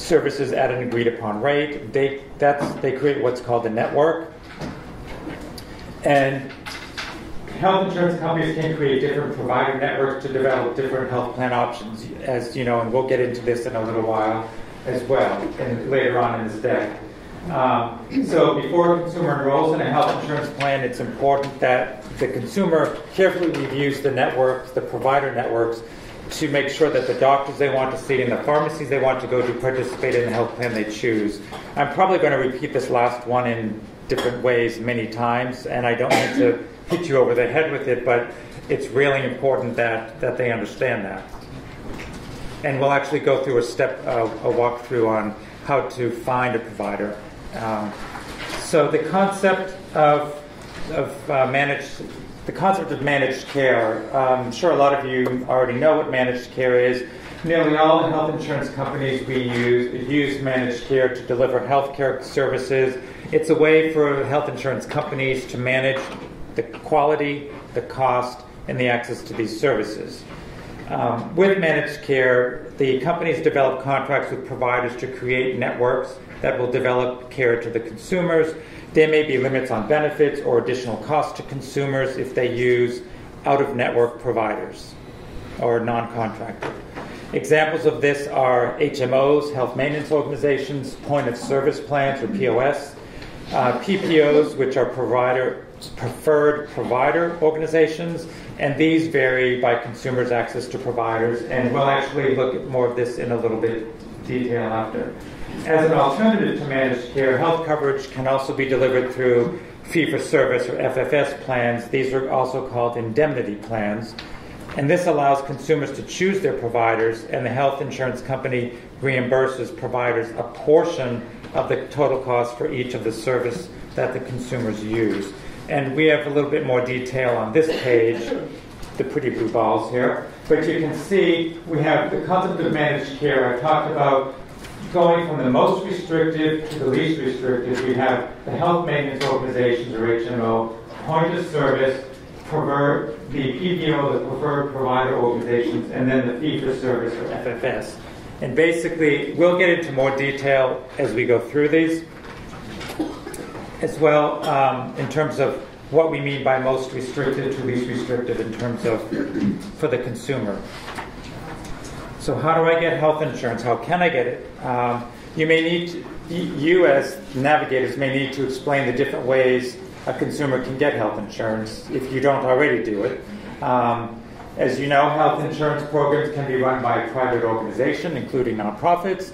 services at an agreed upon rate. They create what's called a network. And health insurance companies can create different provider networks to develop different health plan options, as you know, and we'll get into this in a little while as well, and later on in this deck. So before a consumer enrolls in a health insurance plan, it's important that the consumer carefully reviews the networks, the provider networks, to make sure that the doctors they want to see and the pharmacies they want to go to participate in the health plan they choose. I'm probably going to repeat this last one in different ways many times, and I don't need to hit you over the head with it, but it's really important that they understand that. And we'll actually go through a walkthrough on how to find a provider. So the concept of managed care, I'm sure a lot of you already know what managed care is. Nearly all the health insurance companies we use managed care to deliver health care services. It's a way for health insurance companies to manage the quality, the cost, and the access to these services. With managed care, the companies develop contracts with providers to create networks that will develop care to the consumers. There may be limits on benefits or additional costs to consumers if they use out-of-network providers or non-contracted. Examples of this are HMOs, health maintenance organizations, point-of-service plans or POS, PPOs, which are preferred provider organizations, and these vary by consumers' access to providers, and we'll actually look at more of this in a little bit detail after. As an alternative to managed care, health coverage can also be delivered through fee-for-service or FFS plans. These are also called indemnity plans, and this allows consumers to choose their providers, and the health insurance company reimburses providers a portion of the total cost for each of the service that the consumers use. And we have a little bit more detail on this page, the pretty blue balls here. But you can see we have the concept of managed care. I talked about going from the most restrictive to the least restrictive. We have the health maintenance organizations, or HMO, point of service, the PPO, the preferred provider organizations, and then the fee-for-service, or FFS. And basically, we'll get into more detail as we go through these as well, in terms of what we mean by most restrictive to least restrictive in terms of for the consumer. So how do I get health insurance? How can I get it? You as navigators may need to explain the different ways a consumer can get health insurance if you don't already do it. As you know, health insurance programs can be run by a private organization, including nonprofits,